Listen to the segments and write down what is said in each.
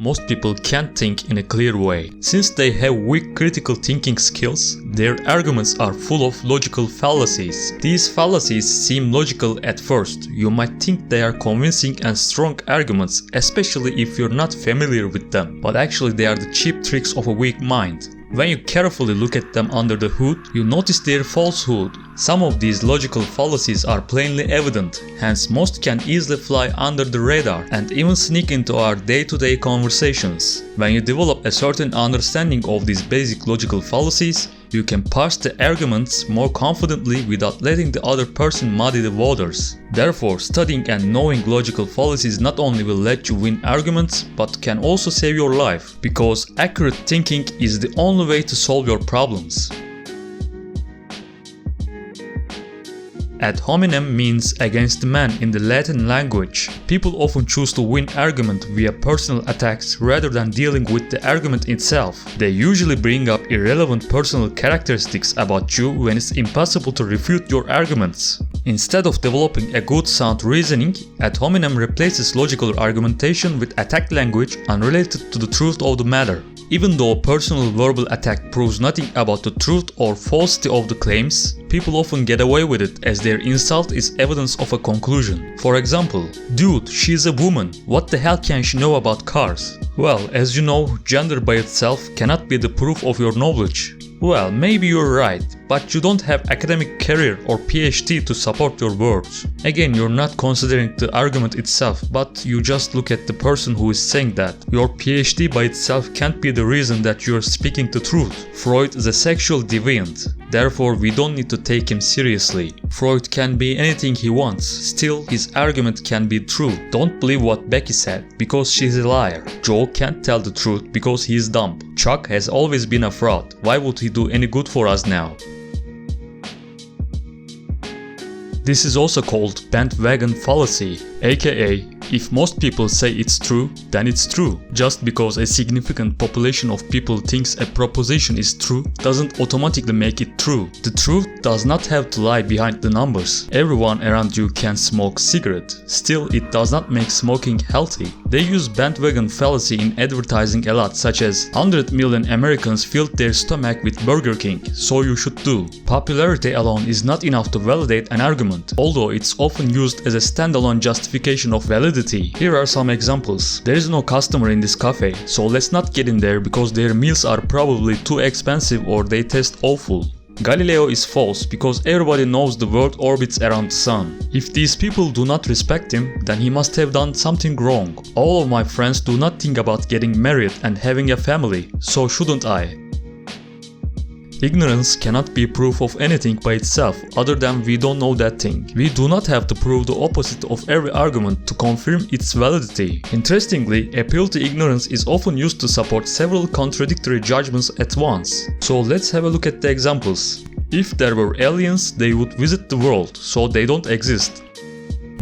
Most people can't think in a clear way. Since they have weak critical thinking skills, their arguments are full of logical fallacies. These fallacies seem logical at first. You might think they are convincing and strong arguments, especially if you're not familiar with them. But actually they are the cheap tricks of a weak mind. When you carefully look at them under the hood, you notice their falsehood. Some of these logical fallacies are plainly evident, hence most can easily fly under the radar and even sneak into our day-to-day conversations. When you develop a certain understanding of these basic logical fallacies, you can parse the arguments more confidently without letting the other person muddy the waters. Therefore, studying and knowing logical fallacies not only will let you win arguments, but can also save your life, because accurate thinking is the only way to solve your problems. Ad hominem means against man in the Latin language. People often choose to win argument via personal attacks rather than dealing with the argument itself. They usually bring up irrelevant personal characteristics about you when it's impossible to refute your arguments. Instead of developing a good sound reasoning, ad hominem replaces logical argumentation with attack language unrelated to the truth of the matter. Even though a personal verbal attack proves nothing about the truth or falsity of the claims, people often get away with it as their insult is evidence of a conclusion. For example, "Dude, she's a woman. What the hell can she know about cars?" Well, as you know, gender by itself cannot be the proof of your knowledge. Well, maybe you're right, but you don't have academic career or PhD to support your words. Again, you're not considering the argument itself, but you just look at the person who is saying that. Your PhD by itself can't be the reason that you're speaking the truth. Freud is a sexual deviant. Therefore, we don't need to take him seriously. Freud can be anything he wants. Still, his argument can be true. Don't believe what Becky said, because she's a liar. Joe can't tell the truth because he's dumb. Chuck has always been a fraud. Why would he do any good for us now? This is also called bandwagon fallacy, aka if most people say it's true, then it's true. Just because a significant population of people thinks a proposition is true doesn't automatically make it true. The truth does not have to lie behind the numbers. Everyone around you can smoke cigarette. Still, it does not make smoking healthy. They use bandwagon fallacy in advertising a lot, such as 100 million Americans filled their stomach with Burger King, so you should do. Popularity alone is not enough to validate an argument, although it's often used as a standalone justification of validity. Here are some examples. There is no customer in this cafe, so let's not get in there because their meals are probably too expensive or they taste awful. Galileo is false because everybody knows the world orbits around the sun. If these people do not respect him, then he must have done something wrong. All of my friends do not think about getting married and having a family, so shouldn't I? Ignorance cannot be proof of anything by itself other than we don't know that thing. We do not have to prove the opposite of every argument to confirm its validity. Interestingly, appeal to ignorance is often used to support several contradictory judgments at once. So let's have a look at the examples. If there were aliens, they would visit the world, so they don't exist.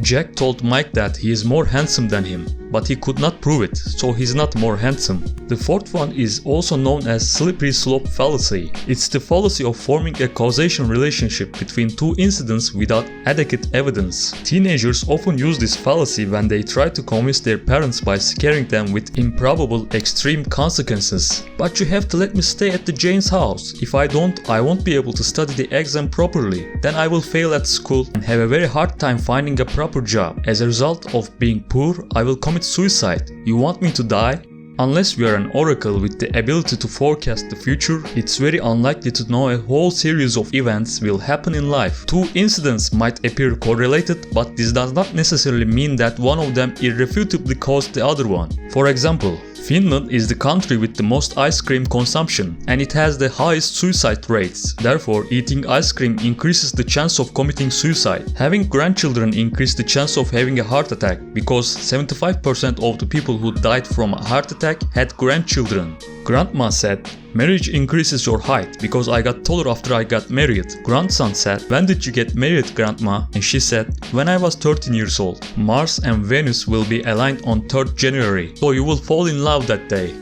Jack told Mike that he is more handsome than him, but he could not prove it, so he's not more handsome. The fourth one is also known as slippery slope fallacy. It's the fallacy of forming a causation relationship between two incidents without adequate evidence. Teenagers often use this fallacy when they try to convince their parents by scaring them with improbable extreme consequences. But you have to let me stay at the Jane's house. If I don't, I won't be able to study the exam properly. Then I will fail at school and have a very hard time finding a proper job. As a result of being poor, I will commit suicide. You want me to die? Unless we are an oracle with the ability to forecast the future, it's very unlikely to know a whole series of events will happen in life. Two incidents might appear correlated, but this does not necessarily mean that one of them irrefutably caused the other one. For example, Finland is the country with the most ice cream consumption, and it has the highest suicide rates. Therefore, eating ice cream increases the chance of committing suicide. Having grandchildren increases the chance of having a heart attack, because 75% of the people who died from a heart attack had grandchildren. Grandma said, "Marriage increases your height because I got taller after I got married." Grandson said, "When did you get married, Grandma?" And she said, "When I was 13 years old. Mars and Venus will be aligned on 3rd January, so you will fall in love that day."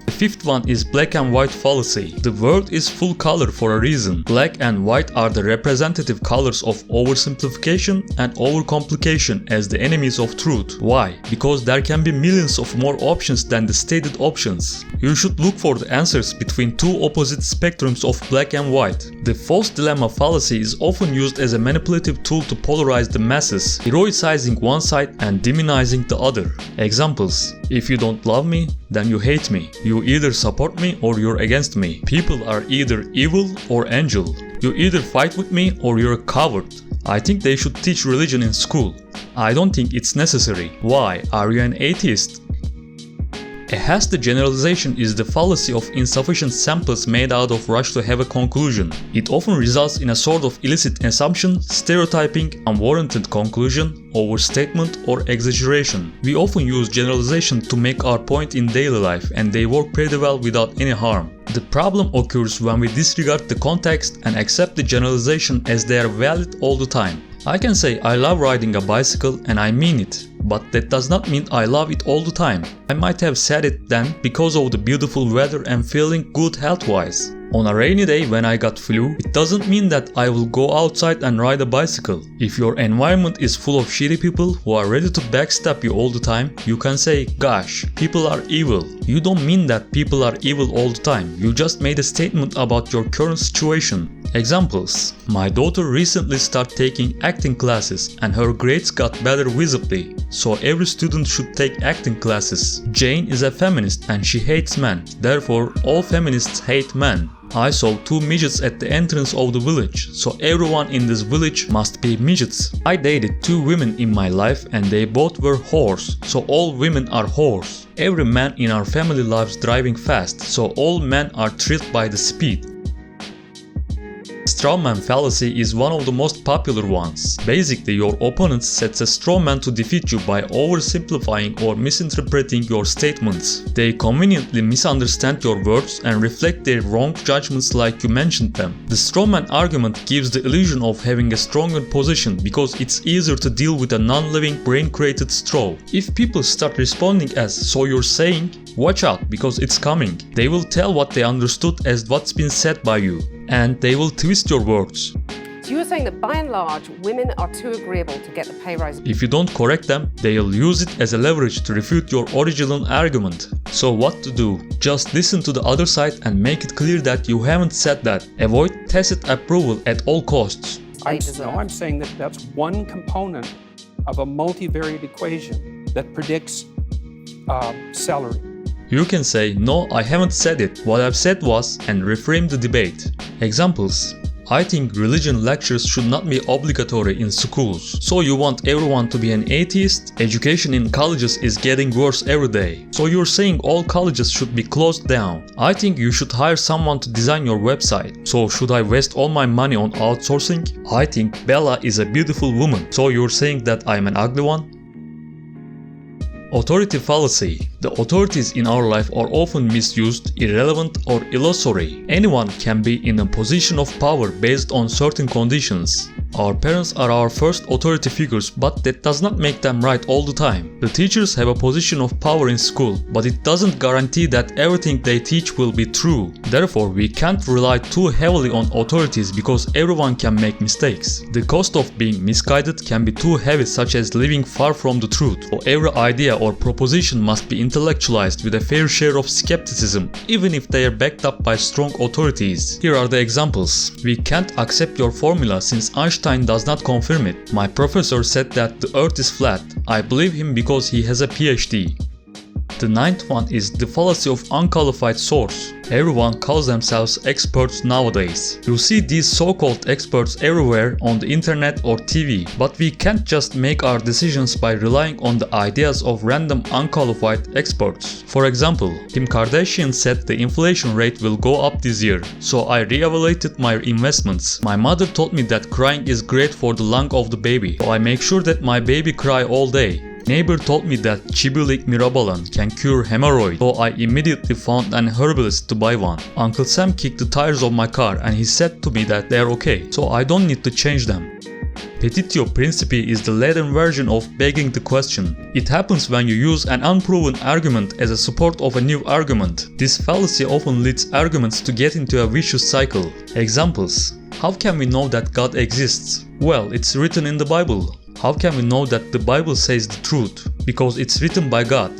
The fifth one is black and white fallacy. The world is full color for a reason. Black and white are the representative colors of oversimplification and overcomplication as the enemies of truth. Why? Because there can be millions of more options than the stated options. You should look for the answers between two opposite spectrums of black and white. The false dilemma fallacy is often used as a manipulative tool to polarize the masses, heroicizing one side and demonizing the other. Examples: if you don't love me, then you hate me. You either support me or you're against me. People are either evil or angel. You either fight with me or you're a coward. I think they should teach religion in school. I don't think it's necessary. Why? Are you an atheist? A hasty generalization is the fallacy of insufficient samples made out of rush to have a conclusion. It often results in a sort of illicit assumption, stereotyping, unwarranted conclusion, overstatement, or exaggeration. We often use generalization to make our point in daily life, and they work pretty well without any harm. The problem occurs when we disregard the context and accept the generalization as they are valid all the time. I can say I love riding a bicycle and I mean it, but that does not mean I love it all the time. I might have said it then because of the beautiful weather and feeling good health-wise. On a rainy day when I got flu, it doesn't mean that I will go outside and ride a bicycle. If your environment is full of shitty people who are ready to backstab you all the time, you can say, gosh, people are evil. You don't mean that people are evil all the time. You just made a statement about your current situation. Examples: my daughter recently started taking acting classes and her grades got better visibly, so every student should take acting classes. Jane is a feminist and she hates men, therefore all feminists hate men. I saw two midgets at the entrance of the village, so everyone in this village must be midgets. I dated two women in my life and they both were whores, so all women are whores. Every man in our family loves driving fast, so all men are thrilled by the speed. Strawman fallacy is one of the most popular ones. Basically, your opponent sets a strawman to defeat you by oversimplifying or misinterpreting your statements. They conveniently misunderstand your words and reflect their wrong judgments like you mentioned them. The strawman argument gives the illusion of having a stronger position because it's easier to deal with a non-living brain-created straw. If people start responding as "so you're saying," watch out because it's coming. They will tell what they understood as what's been said by you, and they will twist your words. So you're saying that by and large, women are too agreeable to get the pay rise? If you don't correct them, they'll use it as a leverage to refute your original argument. So what to do? Just listen to the other side and make it clear that you haven't said that. Avoid tacit approval at all costs. I'm saying that that's one component of a multivariate equation that predicts salary. You can say, no, I haven't said it, what I've said was, and reframe the debate. Examples: I think religion lectures should not be obligatory in schools. So you want everyone to be an atheist? Education in colleges is getting worse every day. So you're saying all colleges should be closed down. I think you should hire someone to design your website. So should I waste all my money on outsourcing? I think Bella is a beautiful woman. So you're saying that I'm an ugly one? Authority fallacy. The authorities in our life are often misused, irrelevant, or illusory. Anyone can be in a position of power based on certain conditions. Our parents are our first authority figures, but that does not make them right all the time. The teachers have a position of power in school, but it doesn't guarantee that everything they teach will be true. Therefore, we can't rely too heavily on authorities because everyone can make mistakes. The cost of being misguided can be too heavy, such as living far from the truth. So every idea or proposition must be intellectualized with a fair share of skepticism, even if they are backed up by strong authorities. Here are the examples. We can't accept your formula since Einstein does not confirm it. My professor said that the earth is flat. I believe him because he has a PhD. The ninth one is the fallacy of unqualified source. Everyone calls themselves experts nowadays. You see these so-called experts everywhere on the internet or TV, but we can't just make our decisions by relying on the ideas of random unqualified experts. For example, Kim Kardashian said the inflation rate will go up this year, so I re-evaluated my investments. My mother told me that crying is great for the lung of the baby, so I make sure that my baby cry all day. Neighbor told me that Chibulik Mirabalan can cure hemorrhoid, so I immediately found an herbalist to buy one. Uncle Sam kicked the tires of my car and he said to me that they are okay, so I don't need to change them. Petitio principii is the Latin version of begging the question. It happens when you use an unproven argument as a support of a new argument. This fallacy often leads arguments to get into a vicious cycle. Examples: how can we know that God exists? Well, it's written in the Bible. How can we know that the Bible says the truth? Because it's written by God.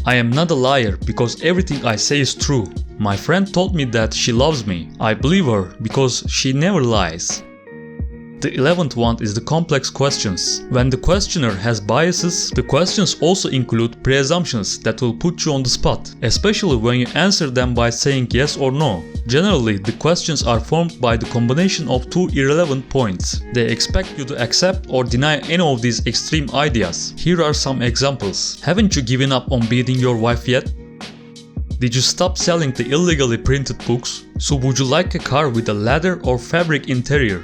I am not a liar because everything I say is true. My friend told me that she loves me. I believe her because she never lies. The 11th one is the complex questions. When the questioner has biases, the questions also include preassumptions that will put you on the spot, especially when you answer them by saying yes or no. Generally, the questions are formed by the combination of two irrelevant points. They expect you to accept or deny any of these extreme ideas. Here are some examples. Haven't you given up on beating your wife yet? Did you stop selling the illegally printed books? So would you like a car with a leather or fabric interior?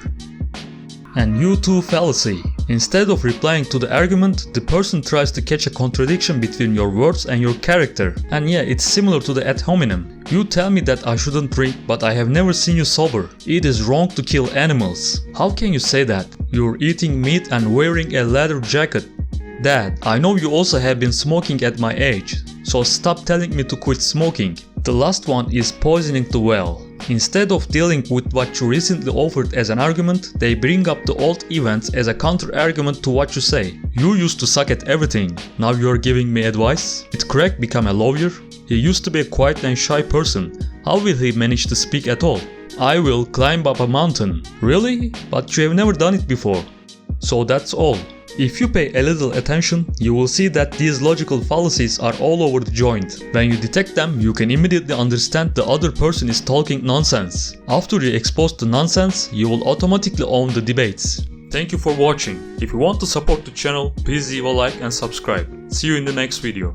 And you too fallacy. Instead of replying to the argument, the person tries to catch a contradiction between your words and your character. And yeah, it's similar to the ad hominem. You tell me that I shouldn't drink, but I have never seen you sober. It is wrong to kill animals. How can you say that? You're eating meat and wearing a leather jacket. Dad, I know you also have been smoking at my age, so stop telling me to quit smoking. The last one is poisoning the well. Instead of dealing with what you recently offered as an argument, they bring up the old events as a counter-argument to what you say. You used to suck at everything, now you're giving me advice? Did Craig become a lawyer? He used to be a quiet and shy person. How will he manage to speak at all? I will climb up a mountain. Really? But you have never done it before. So that's all. If you pay a little attention, you will see that these logical fallacies are all over the joint. When you detect them, you can immediately understand the other person is talking nonsense. After you expose the nonsense, you will automatically own the debates. Thank you for watching. If you want to support the channel, please leave a like and subscribe. See you in the next video.